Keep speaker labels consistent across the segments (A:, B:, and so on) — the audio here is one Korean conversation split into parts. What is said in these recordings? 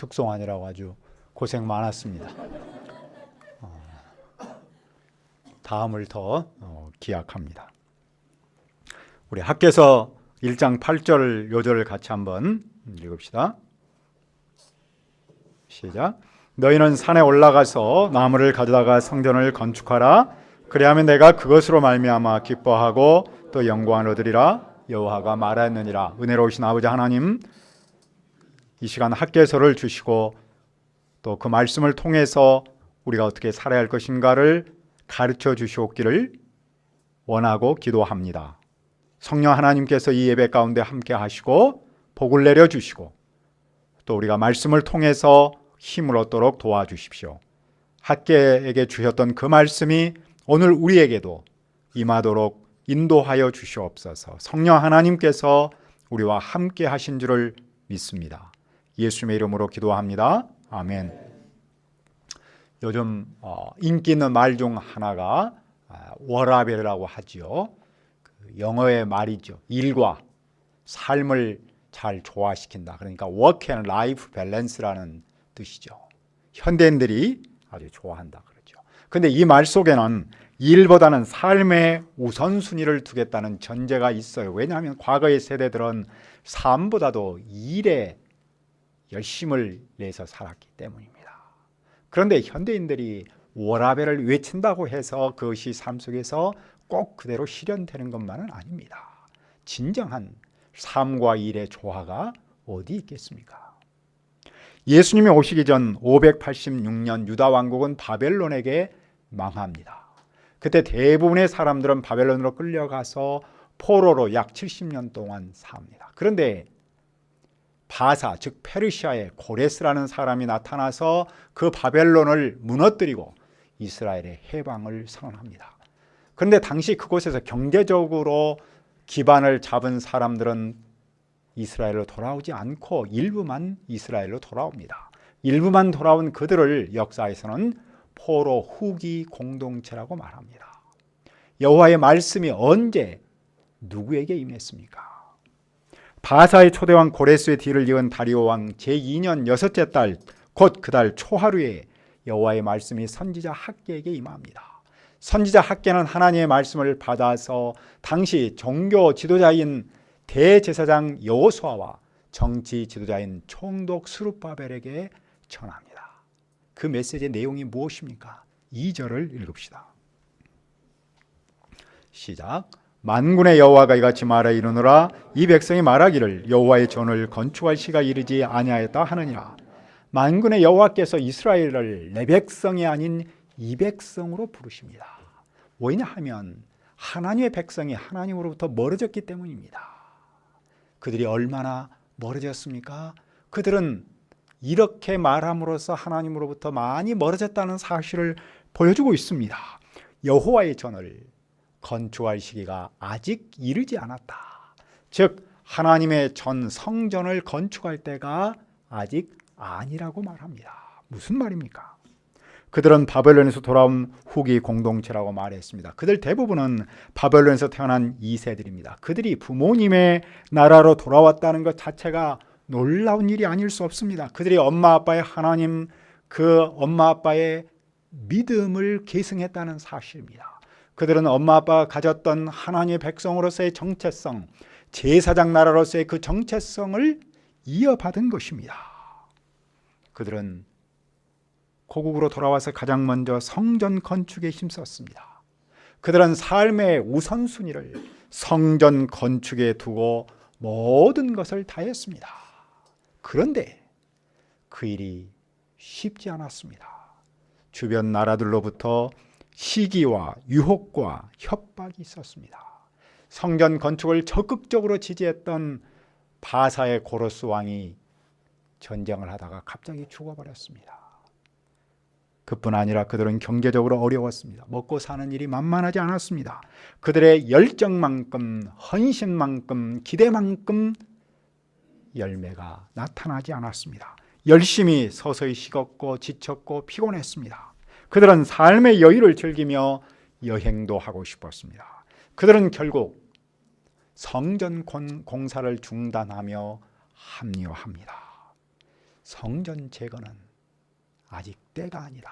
A: 특송하느라고 아주 고생 많았습니다. 다음을 더 기약합니다. 우리 학개서 1장 8절 요절을 같이 한번 읽읍시다. 시작. 너희는 산에 올라가서 나무를 가져다가 성전을 건축하라. 그리하면 내가 그것으로 말미암아 기뻐하고 또 영광을 얻으리라. 여호와가 말하였느니라. 은혜로우신 아버지 하나님, 이 시간 학개서를 주시고 또 그 말씀을 통해서 우리가 어떻게 살아야 할 것인가를 가르쳐 주시옵기를 원하고 기도합니다. 성령 하나님께서 이 예배 가운데 함께 하시고 복을 내려 주시고 또 우리가 말씀을 통해서 힘을 얻도록 도와주십시오. 학개에게 주셨던 그 말씀이 오늘 우리에게도 임하도록 인도하여 주시옵소서. 성령 하나님께서 우리와 함께 하신 줄을 믿습니다. 예수님의 이름으로 기도합니다. 아멘. 요즘 인기 있는 말 중 하나가 워라밸이라고 하지요. 영어의 말이죠. 일과 삶을 잘 조화시킨다. 그러니까 work and life balance라는 뜻이죠. 현대인들이 아주 좋아한다 그러죠. 그런데 이 말 속에는 일보다는 삶의 우선순위를 두겠다는 전제가 있어요. 왜냐하면 과거의 세대들은 삶보다도 일에 열심을 내서 살았기 때문입니다. 그런데 현대인들이 워라밸을 외친다고 해서 그것이 삶 속에서 꼭 그대로 실현되는 것만은 아닙니다. 진정한 삶과 일의 조화가 어디 있겠습니까? 예수님이 오시기 전 586년 유다 왕국은 바벨론에게 망합니다. 그때 대부분의 사람들은 바벨론으로 끌려가서 포로로 약 70년 동안 삽니다. 그런데 바사, 즉 페르시아의 고레스라는 사람이 나타나서 그 바벨론을 무너뜨리고 이스라엘의 해방을 선언합니다. 그런데 당시 그곳에서 경제적으로 기반을 잡은 사람들은 이스라엘로 돌아오지 않고 일부만 이스라엘로 돌아옵니다. 일부만 돌아온 그들을 역사에서는 포로 후기 공동체라고 말합니다. 여호와의 말씀이 언제 누구에게 임했습니까? 바사의 초대왕 고레스의 뒤를 이은 다리오 왕 제2년 여섯째 달 곧 그 달 초하루에 여호와의 말씀이 선지자 학개에게 임합니다. 선지자 학개는 하나님의 말씀을 받아서 당시 종교 지도자인 대제사장 여호수아와 정치 지도자인 총독 스룹바벨에게 전합니다. 그 메시지의 내용이 무엇입니까? 2절을 읽읍시다. 시작. 만군의 여호와가 이같이 말하 이르노라. 이 백성이 말하기를 여호와의 전을 건축할 시가 이르지 아니하였다 하느니라. 만군의 여호와께서 이스라엘을 내 백성이 아닌 이 백성으로 부르십니다. 왜냐하면 하나님의 백성이 하나님으로부터 멀어졌기 때문입니다. 그들이 얼마나 멀어졌습니까? 그들은 이렇게 말함으로써 하나님으로부터 많이 멀어졌다는 사실을 보여주고 있습니다. 여호와의 전을 건축할 시기가 아직 이르지 않았다. 즉 하나님의 전 성전을 건축할 때가 아직 아니라고 말합니다. 무슨 말입니까? 그들은 바벨론에서 돌아온 후기 공동체라고 말했습니다. 그들 대부분은 바벨론에서 태어난 2세들입니다. 그들이 부모님의 나라로 돌아왔다는 것 자체가 놀라운 일이 아닐 수 없습니다. 그들이 엄마 아빠의 하나님, 그 엄마 아빠의 믿음을 계승했다는 사실입니다. 그들은 엄마 아빠가 가졌던 하나님의 백성으로서의 정체성, 제사장 나라로서의 그 정체성을 이어받은 것입니다. 그들은 고국으로 돌아와서 가장 먼저 성전 건축에 힘썼습니다. 그들은 삶의 우선순위를 성전 건축에 두고 모든 것을 다했습니다. 그런데 그 일이 쉽지 않았습니다. 주변 나라들로부터 시기와 유혹과 협박이 있었습니다. 성전 건축을 적극적으로 지지했던 바사의 고레스 왕이 전쟁을 하다가 갑자기 죽어버렸습니다. 그뿐 아니라 그들은 경제적으로 어려웠습니다. 먹고 사는 일이 만만하지 않았습니다. 그들의 열정만큼, 헌신만큼, 기대만큼 열매가 나타나지 않았습니다. 열심히 서서히 식었고 지쳤고 피곤했습니다. 그들은 삶의 여유를 즐기며 여행도 하고 싶었습니다. 그들은 결국 성전 공사를 중단하며 합류합니다. 성전 재건은 아직 때가 아니다.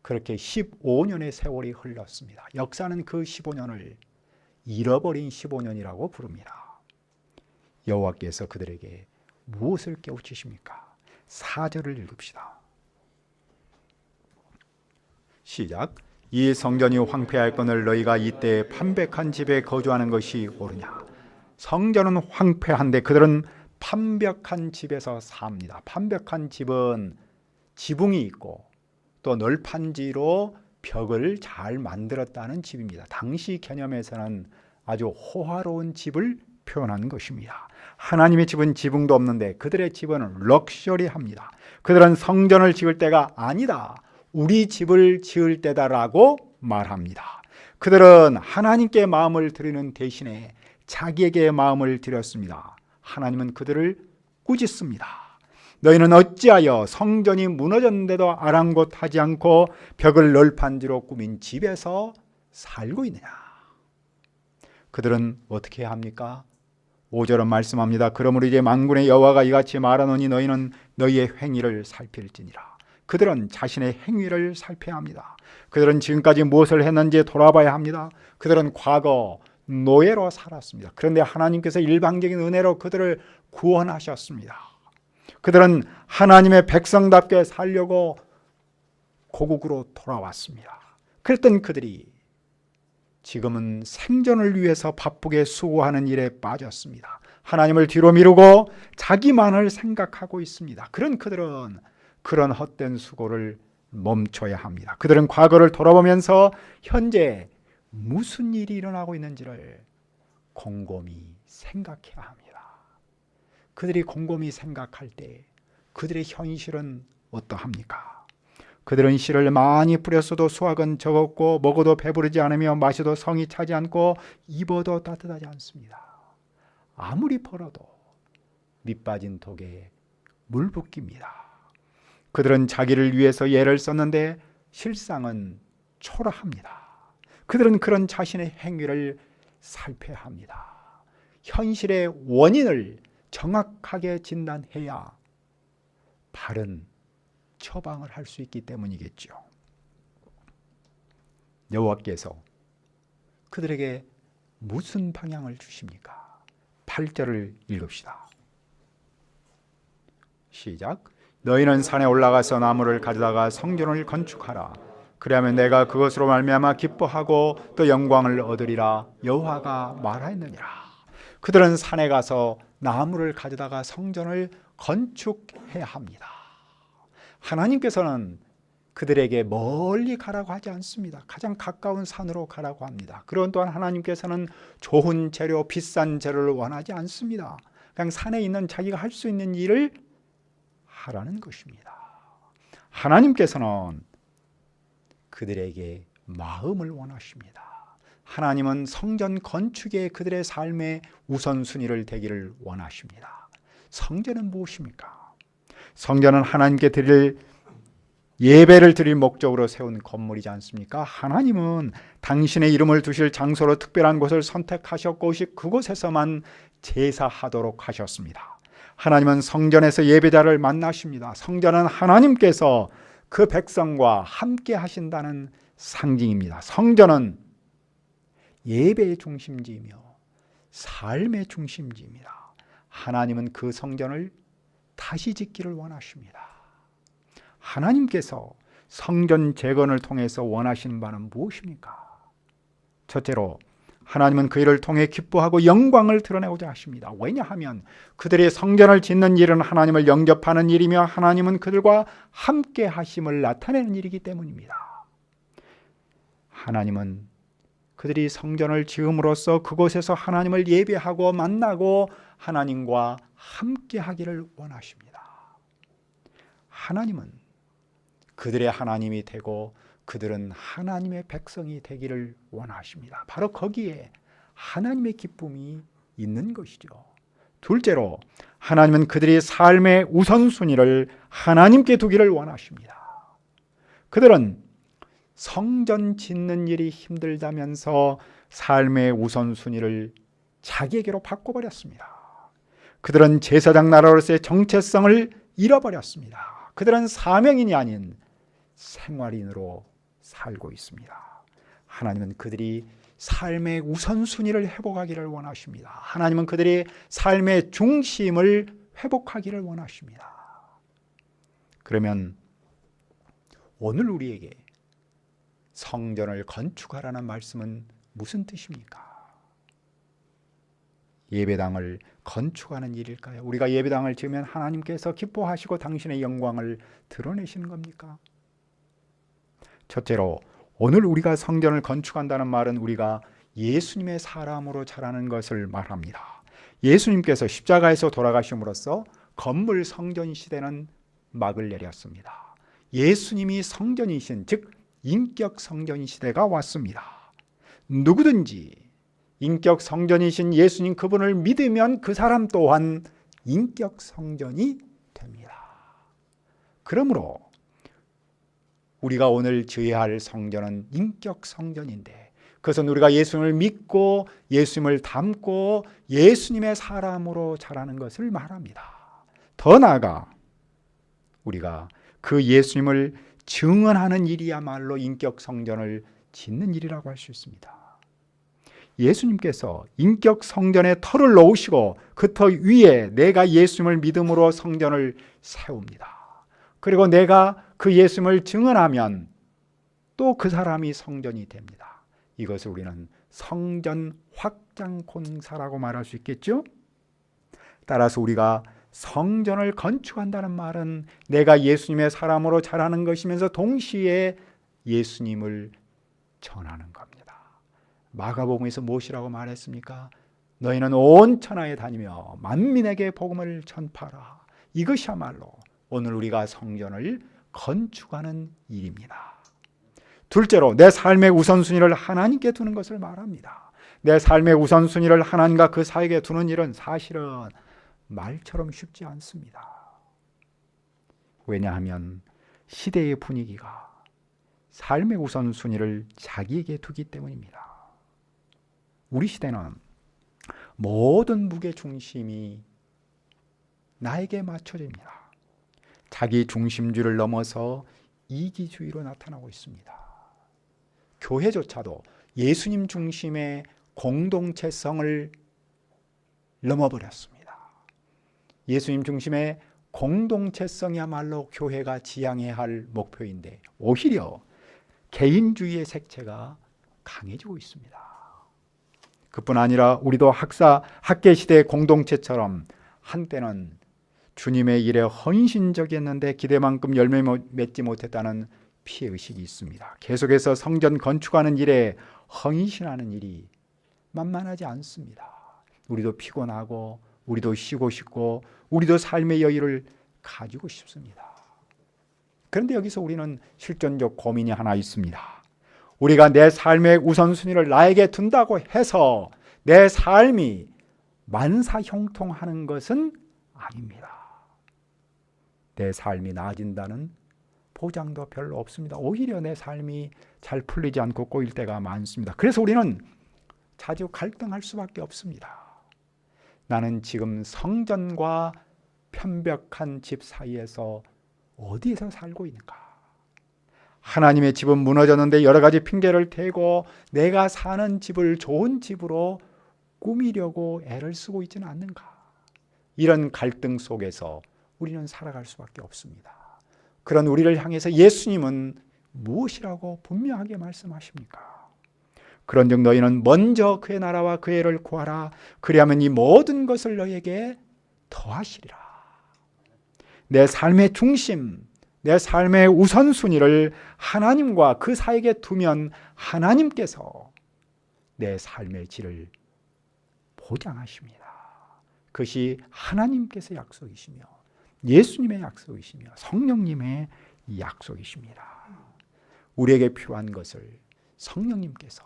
A: 그렇게 15년의 세월이 흘렀습니다. 역사는 그 15년을 잃어버린 15년이라고 부릅니다. 여호와께서 그들에게 무엇을 깨우치십니까? 4절을 읽읍시다. 시작. 이 성전이 황폐할거늘 너희가 이때 판백한 집에 거주하는 것이 옳으냐. 성전은 황폐한데 그들은 판벽한 집에서 삽니다. 판벽한 집은 지붕이 있고 또 널판지로 벽을 잘 만들었다는 집입니다. 당시 개념에서는 아주 호화로운 집을 표현한 것입니다. 하나님의 집은 지붕도 없는데 그들의 집은 럭셔리합니다. 그들은 성전을 지을 때가 아니다, 우리 집을 지을 때다라고 말합니다. 그들은 하나님께 마음을 드리는 대신에 자기에게 마음을 드렸습니다. 하나님은 그들을 꾸짖습니다. 너희는 어찌하여 성전이 무너졌는데도 아랑곳하지 않고 벽을 널판지로 꾸민 집에서 살고 있느냐. 그들은 어떻게 해야 합니까? 5절은 말씀합니다. 그러므로 이제 만군의 여호와가 이같이 말하노니 너희는 너희의 행위를 살필지니라. 그들은 자신의 행위를 살펴야 합니다. 그들은 지금까지 무엇을 했는지 돌아봐야 합니다. 그들은 과거 노예로 살았습니다. 그런데 하나님께서 일방적인 은혜로 그들을 구원하셨습니다. 그들은 하나님의 백성답게 살려고 고국으로 돌아왔습니다. 그랬던 그들이 지금은 생존을 위해서 바쁘게 수고하는 일에 빠졌습니다. 하나님을 뒤로 미루고 자기만을 생각하고 있습니다. 그런 그들은 그런 헛된 수고를 멈춰야 합니다. 그들은 과거를 돌아보면서 현재 무슨 일이 일어나고 있는지를 곰곰이 생각해야 합니다. 그들이 곰곰이 생각할 때 그들의 현실은 어떠합니까? 그들은 씨를 많이 뿌렸어도 수확은 적었고 먹어도 배부르지 않으며 마셔도 성이 차지 않고 입어도 따뜻하지 않습니다. 아무리 벌어도 밑 빠진 독에 물 붓깁니다. 그들은 자기를 위해서 애를 썼는데 실상은 초라합니다. 그들은 그런 자신의 행위를 살펴야 합니다. 현실의 원인을 정확하게 진단해야 바른 처방을 할 수 있기 때문이겠죠. 여호와께서 그들에게 무슨 방향을 주십니까? 8절을 읽읍시다. 시작. 너희는 산에 올라가서 나무를 가져다가 성전을 건축하라. 그리하면 내가 그것으로 말미암아 기뻐하고 또 영광을 얻으리라. 여호와가 말하였느니라. 그들은 산에 가서 나무를 가져다가 성전을 건축해야 합니다. 하나님께서는 그들에게 멀리 가라고 하지 않습니다. 가장 가까운 산으로 가라고 합니다. 그런 또한 하나님께서는 좋은 재료, 비싼 재료를 원하지 않습니다. 그냥 산에 있는 자기가 할 수 있는 일을 하라는 것입니다. 하나님께서는 그들에게 마음을 원하십니다. 하나님은 성전 건축에 그들의 삶의 우선순위를 되기를 원하십니다. 성전은 무엇입니까? 성전은 하나님께 드릴 예배를 드릴 목적으로 세운 건물이지 않습니까? 하나님은 당신의 이름을 두실 장소로 특별한 곳을 선택하셨고 그곳에서만 제사하도록 하셨습니다. 하나님은 성전에서 예배자를 만나십니다. 성전은 하나님께서 그 백성과 함께 하신다는 상징입니다. 성전은 예배의 중심지이며 삶의 중심지입니다. 하나님은 그 성전을 다시 짓기를 원하십니다. 하나님께서 성전 재건을 통해서 원하시는 바는 무엇입니까? 첫째로 하나님은 그 일을 통해 기뻐하고 영광을 드러내고자 하십니다. 왜냐하면 그들의 성전을 짓는 일은 하나님을 영접하는 일이며 하나님은 그들과 함께 하심을 나타내는 일이기 때문입니다. 하나님은 그들이 성전을 지음으로써 그곳에서 하나님을 예배하고 만나고 하나님과 함께 하기를 원하십니다. 하나님은 그들의 하나님이 되고 그들은 하나님의 백성이 되기를 원하십니다. 바로 거기에 하나님의 기쁨이 있는 것이죠. 둘째로 하나님은 그들의 삶의 우선순위를 하나님께 두기를 원하십니다. 그들은 성전 짓는 일이 힘들다면서 삶의 우선순위를 자기에게로 바꿔버렸습니다. 그들은 제사장 나라로서의 정체성을 잃어버렸습니다. 그들은 사명인이 아닌 생활인으로 살고 있습니다. 하나님은 그들이 삶의 우선순위를 회복하기를 원하십니다. 하나님은 그들이 삶의 중심을 회복하기를 원하십니다. 그러면 오늘 우리에게 성전을 건축하라는 말씀은 무슨 뜻입니까? 예배당을 건축하는 일일까요? 우리가 예배당을 지으면 하나님께서 기뻐하시고 당신의 영광을 드러내시는 겁니까? 첫째로, 오늘 우리가 성전을 건축한다는 말은 우리가 예수님의 사람으로 자라는 것을 말합니다. 예수님께서 십자가에서 돌아가심으로써 건물 성전 시대는 막을 내렸습니다. 예수님이 성전이신, 즉 인격 성전 시대가 왔습니다. 누구든지 인격 성전이신 예수님 그분을 믿으면 그 사람 또한 인격 성전이 됩니다. 그러므로 우리가 오늘 지어야 할 성전은 인격 성전인데, 그것은 우리가 예수님을 믿고 예수님을 닮고 예수님의 사람으로 자라는 것을 말합니다. 더 나아가 우리가 그 예수님을 증언하는 일이야말로 인격 성전을 짓는 일이라고 할 수 있습니다. 예수님께서 인격 성전에 터를 놓으시고 그 터 위에 내가 예수님을 믿음으로 성전을 세웁니다. 그리고 내가 그 예수님을 증언하면 또 그 사람이 성전이 됩니다. 이것을 우리는 성전 확장 공사라고 말할 수 있겠죠? 따라서 우리가 성전을 건축한다는 말은 내가 예수님의 사람으로 자라는 것이면서 동시에 예수님을 전하는 겁니다. 마가복음에서 무엇이라고 말했습니까? 너희는 온 천하에 다니며 만민에게 복음을 전파하라. 이것이야말로 오늘 우리가 성전을 건축하는 일입니다. 둘째로, 내 삶의 우선순위를 하나님께 두는 것을 말합니다. 내 삶의 우선순위를 하나님과 그 사이에 두는 일은 사실은 말처럼 쉽지 않습니다. 왜냐하면 시대의 분위기가 삶의 우선순위를 자기에게 두기 때문입니다. 우리 시대는 모든 무게중심이 나에게 맞춰집니다. 자기 중심주의를 넘어서 이기주의로 나타나고 있습니다. 교회조차도 예수님 중심의 공동체성을 넘어버렸습니다. 예수님 중심의 공동체성이야말로 교회가 지향해야 할 목표인데 오히려 개인주의의 색채가 강해지고 있습니다. 그뿐 아니라 우리도 학계시대 공동체처럼 한때는 주님의 일에 헌신적이었는데 기대만큼 열매 맺지 못했다는 피해의식이 있습니다. 계속해서 성전 건축하는 일에 헌신하는 일이 만만하지 않습니다. 우리도 피곤하고 우리도 쉬고 싶고 우리도 삶의 여유를 가지고 싶습니다. 그런데 여기서 우리는 실존적 고민이 하나 있습니다. 우리가 내 삶의 우선순위를 나에게 둔다고 해서 내 삶이 만사형통하는 것은 아닙니다. 내 삶이 나아진다는 보장도 별로 없습니다. 오히려 내 삶이 잘 풀리지 않고 꼬일 때가 많습니다. 그래서 우리는 자주 갈등할 수밖에 없습니다. 나는 지금 성전과 편벽한 집 사이에서 어디에서 살고 있는가? 하나님의 집은 무너졌는데 여러 가지 핑계를 대고 내가 사는 집을 좋은 집으로 꾸미려고 애를 쓰고 있지는 않는가? 이런 갈등 속에서 우리는 살아갈 수밖에 없습니다. 그런 우리를 향해서 예수님은 무엇이라고 분명하게 말씀하십니까? 그런즉 너희는 먼저 그의 나라와 그의 의를 구하라. 그리하면 이 모든 것을 너희에게 더하시리라. 내 삶의 중심, 내 삶의 우선순위를 하나님과 그 사이에 두면 하나님께서 내 삶의 질을 보장하십니다. 그것이 하나님께서 약속이시며 예수님의 약속이시며 성령님의 약속이십니다. 우리에게 필요한 것을 성령님께서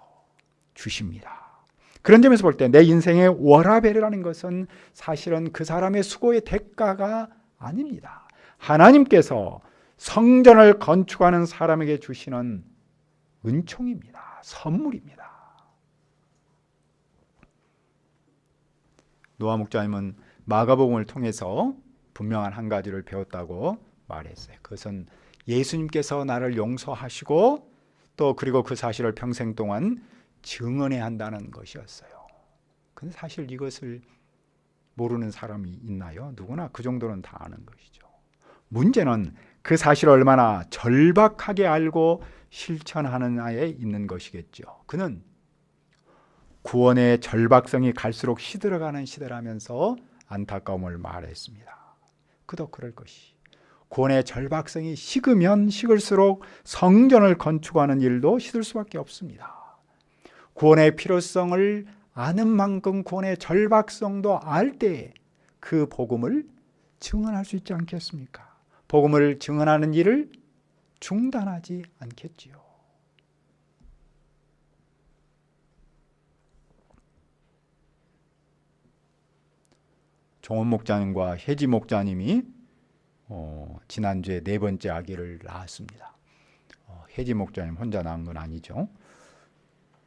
A: 주십니다. 그런 점에서 볼 때 내 인생의 워라벨이라는 것은 사실은 그 사람의 수고의 대가가 아닙니다. 하나님께서 성전을 건축하는 사람에게 주시는 은총입니다. 선물입니다. 노아 목자님은 마가복음을 통해서 분명한 한 가지를 배웠다고 말했어요. 그것은 예수님께서 나를 용서하시고 또 그리고 그 사실을 평생 동안 증언해야 한다는 것이었어요. 근데 사실 이것을 모르는 사람이 있나요? 누구나 그 정도는 다 아는 것이죠. 문제는 그 사실을 얼마나 절박하게 알고 실천하느냐에 있는 것이겠죠. 그는 구원의 절박성이 갈수록 시들어가는 시대라면서 안타까움을 말했습니다. 그도 그럴 것이. 구원의 절박성이 식으면 식을수록 성전을 건축하는 일도 시들 수밖에 없습니다. 구원의 필요성을 아는 만큼 구원의 절박성도 알 때 그 복음을 증언할 수 있지 않겠습니까? 복음을 증언하는 일을 중단하지 않겠지요. 종원 목자님과 혜지 목자님이 지난주에 4번째 아기를 낳았습니다. 혜지 목자님 혼자 낳은 건 아니죠.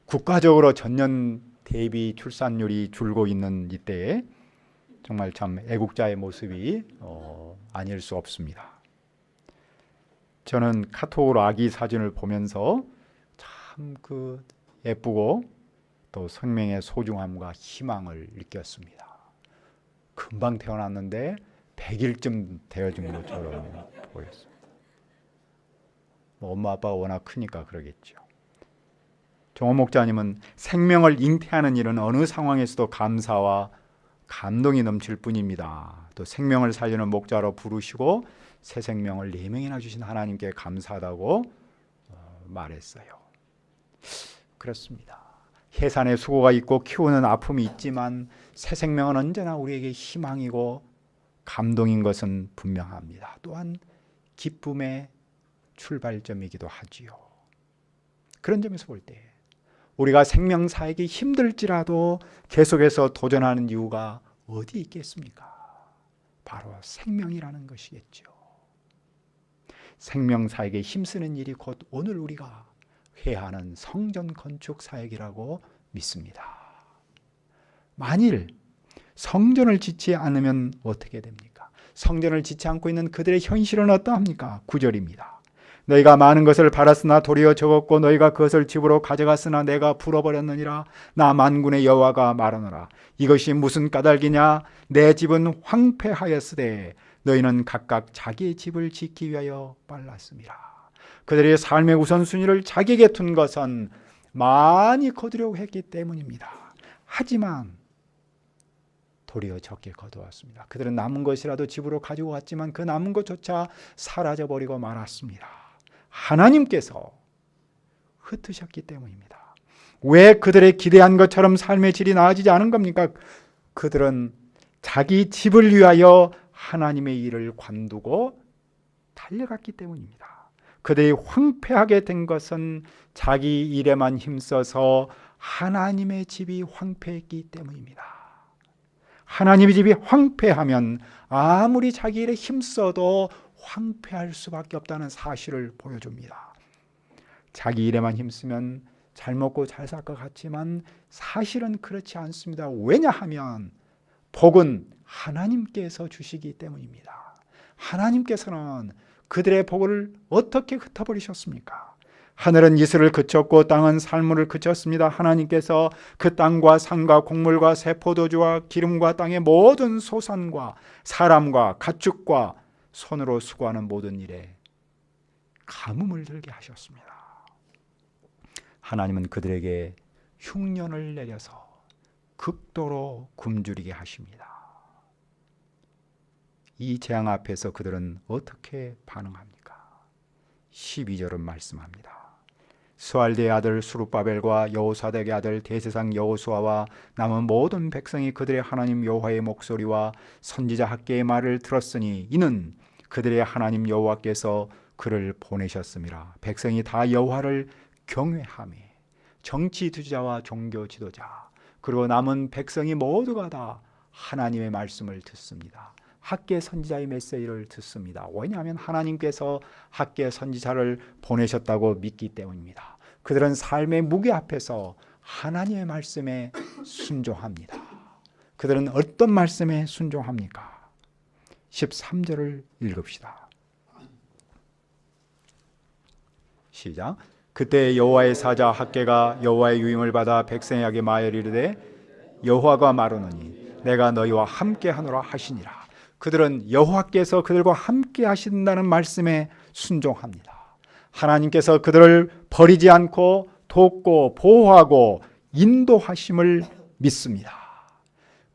A: 국가적으로 전년 대비 출산율이 줄고 있는 이때에 정말 참 애국자의 모습이 아닐 수 없습니다. 저는 카톡으로 아기 사진을 보면서 참 그 예쁘고 또 생명의 소중함과 희망을 느꼈습니다. 금방 태어났는데 100일쯤 되어진 것처럼 보였어요. 엄마 아빠가 워낙 크니까 그러겠죠. 종원 목자님은 생명을 잉태하는 일은 어느 상황에서도 감사와 감동이 넘칠 뿐입니다. 또 생명을 살리는 목자로 부르시고 새 생명을 4명이나 주신 하나님께 감사하다고 말했어요. 그렇습니다. 해산의 수고가 있고 키우는 아픔이 있지만 새 생명은 언제나 우리에게 희망이고 감동인 것은 분명합니다. 또한 기쁨의 출발점이기도 하지요. 그런 점에서 볼 때 우리가 생명 사역이 힘들지라도 계속해서 도전하는 이유가 어디 있겠습니까? 바로 생명이라는 것이겠죠. 생명 사역에 힘쓰는 일이 곧 오늘 우리가 해야 하는 성전 건축 사역이라고 믿습니다. 만일 성전을 짓지 않으면 어떻게 됩니까? 성전을 짓지 않고 있는 그들의 현실은 어떠합니까? 9절입니다. 너희가 많은 것을 팔았으나 도리어 적었고 너희가 그것을 집으로 가져갔으나 내가 불어버렸느니라. 나 만군의 여호와가 말하노라. 이것이 무슨 까닭이냐? 내 집은 황폐하였으되 너희는 각각 자기의 집을 짓기 위하여 빨랐음이라. 그들의 삶의 우선순위를 자기에게 둔 것은 많이 거두려고 했기 때문입니다. 하지만 도리어 적게 거두었습니다. 그들은 남은 것이라도 집으로 가지고 갔지만 그 남은 것조차 사라져버리고 말았습니다. 하나님께서 흩으셨기 때문입니다. 왜 그들의 기대한 것처럼 삶의 질이 나아지지 않은 겁니까? 그들은 자기 집을 위하여 하나님의 일을 관두고 달려갔기 때문입니다. 그들이 황폐하게 된 것은 자기 일에만 힘써서 하나님의 집이 황폐했기 때문입니다. 하나님의 집이 황폐하면 아무리 자기 일에 힘써도 황폐할 수밖에 없다는 사실을 보여줍니다. 자기 일에만 힘쓰면 잘 먹고 잘 살 것 같지만 사실은 그렇지 않습니다. 왜냐하면 복은 하나님께서 주시기 때문입니다. 하나님께서는 그들의 복을 어떻게 흩어버리셨습니까? 하늘은 이슬을 그쳤고 땅은 살물을 그쳤습니다. 하나님께서 그 땅과 산과 곡물과 새 포도주와 기름과 땅의 모든 소산과 사람과 가축과 손으로 수고하는 모든 일에 가뭄을 들게 하셨습니다. 하나님은 그들에게 흉년을 내려서 극도로 굶주리게 하십니다. 이 재앙 앞에서 그들은 어떻게 반응합니까? 12절은 말씀합니다. 스알디의 아들 수룹바벨과 여호사닥의 아들 대제사장 여호수아와 남은 모든 백성이 그들의 하나님 여호와의 목소리와 선지자 학개의 말을 들었으니 이는 그들의 하나님 여호와께서 그를 보내셨음이라. 백성이 다 여호와를 경외하며 정치 지도자와 종교 지도자 그리고 남은 백성이 모두가 다 하나님의 말씀을 듣습니다. 학개 선지자의 메시지를 듣습니다. 왜냐하면 하나님께서 학개 선지자를 보내셨다고 믿기 때문입니다. 그들은 삶의 무게 앞에서 하나님의 말씀에 순종합니다. 그들은 어떤 말씀에 순종합니까? 13절을 읽읍시다. 시작. 그때 여호와의 사자 학개가 여호와의 유임을 받아 백성에게 말하여 이르되 여호와가 말하노니 내가 너희와 함께 하노라 하시니라. 그들은 여호와께서 그들과 함께 하신다는 말씀에 순종합니다. 하나님께서 그들을 버리지 않고 돕고 보호하고 인도하심을 믿습니다.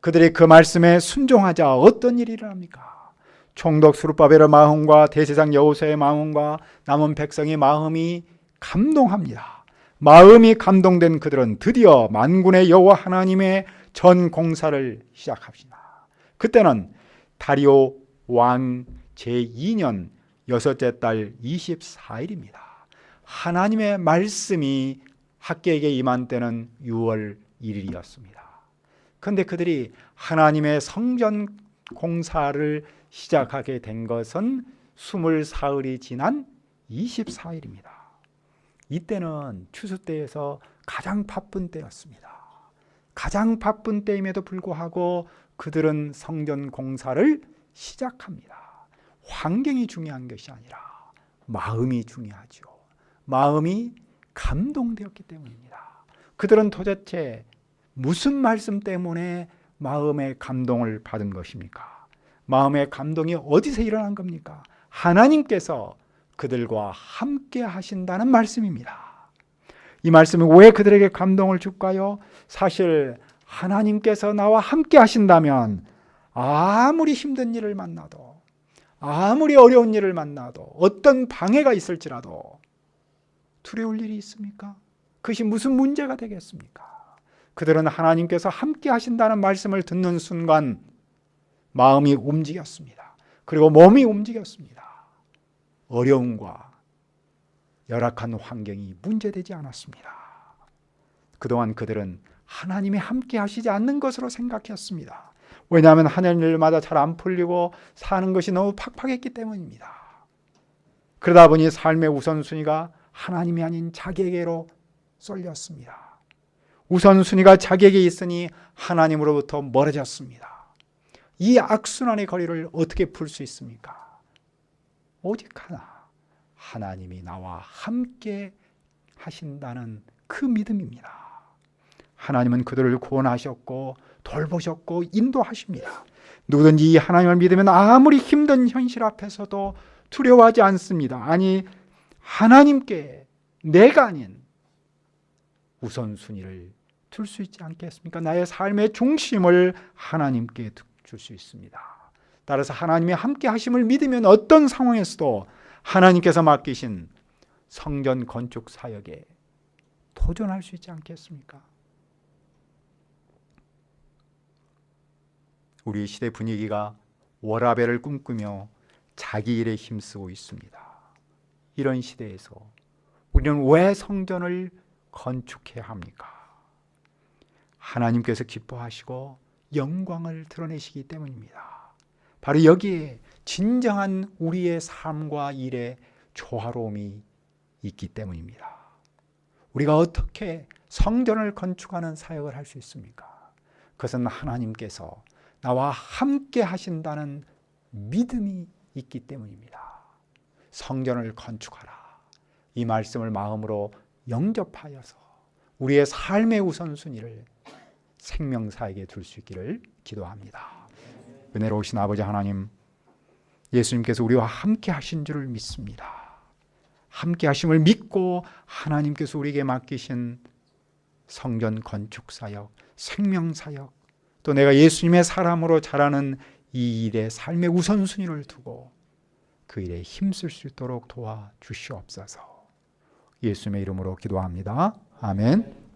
A: 그들이 그 말씀에 순종하자 어떤 일이 일어납니까? 총독 스룹바벨의 마음과 대제사장 여호수아의 마음과 남은 백성의 마음이 감동합니다. 마음이 감동된 그들은 드디어 만군의 여호와 하나님의 전 공사를 시작합니다. 그때는 다리오 왕 제2년 여섯째 달 24일입니다. 하나님의 말씀이 학개에게 임한 때는 6월 1일이었습니다. 그런데 그들이 하나님의 성전 공사를 시작하게 된 것은 24일이 지난 24일입니다. 이때는 추수 때에서 가장 바쁜 때였습니다. 가장 바쁜 때임에도 불구하고 그들은 성전 공사를 시작합니다. 환경이 중요한 것이 아니라 마음이 중요하죠. 마음이 감동되었기 때문입니다. 그들은 도대체 무슨 말씀 때문에 마음의 감동을 받은 것입니까? 마음의 감동이 어디서 일어난 겁니까? 하나님께서 그들과 함께 하신다는 말씀입니다. 이 말씀이 왜 그들에게 감동을 줄까요? 사실 하나님께서 나와 함께 하신다면 아무리 힘든 일을 만나도, 아무리 어려운 일을 만나도, 어떤 방해가 있을지라도 두려울 일이 있습니까? 그것이 무슨 문제가 되겠습니까? 그들은 하나님께서 함께 하신다는 말씀을 듣는 순간 마음이 움직였습니다. 그리고 몸이 움직였습니다. 어려움과 열악한 환경이 문제되지 않았습니다. 그동안 그들은 하나님이 함께 하시지 않는 것으로 생각했습니다. 왜냐하면 하는 일마다 잘 안 풀리고 사는 것이 너무 팍팍했기 때문입니다. 그러다 보니 삶의 우선순위가 하나님이 아닌 자기에게로 쏠렸습니다. 우선순위가 자기에게 있으니 하나님으로부터 멀어졌습니다. 이 악순환의 거리를 어떻게 풀 수 있습니까? 오직 하나, 하나님이 나와 함께 하신다는 그 믿음입니다. 하나님은 그들을 구원하셨고 돌보셨고 인도하십니다. 누구든지 이 하나님을 믿으면 아무리 힘든 현실 앞에서도 두려워하지 않습니다. 아니, 하나님께 내가 아닌 우선순위를 둘 수 있지 않겠습니까? 나의 삶의 중심을 하나님께 줄 수 있습니다. 따라서 하나님의 함께 하심을 믿으면 어떤 상황에서도 하나님께서 맡기신 성전 건축 사역에 도전할 수 있지 않겠습니까? 우리 시대 분위기가 워라밸을 꿈꾸며 자기 일에 힘쓰고 있습니다. 이런 시대에서 우리는 왜 성전을 건축해야 합니까? 하나님께서 기뻐하시고 영광을 드러내시기 때문입니다. 바로 여기에 진정한 우리의 삶과 일의 조화로움이 있기 때문입니다. 우리가 어떻게 성전을 건축하는 사역을 할 수 있습니까? 그것은 하나님께서 나와 함께 하신다는 믿음이 있기 때문입니다. 성전을 건축하라. 이 말씀을 마음으로 영접하여서 우리의 삶의 우선순위를 생명사에게 둘 수 있기를 기도합니다. 은혜로우신 아버지 하나님, 예수님께서 우리와 함께 하신 줄을 믿습니다. 함께 하심을 믿고 하나님께서 우리에게 맡기신 성전 건축 사역, 생명 사역, 또 내가 예수님의 사람으로 자라는 이 일에 삶의 우선순위를 두고 그 일에 힘쓸 수 있도록 도와주시옵소서. 예수님의 이름으로 기도합니다. 아멘.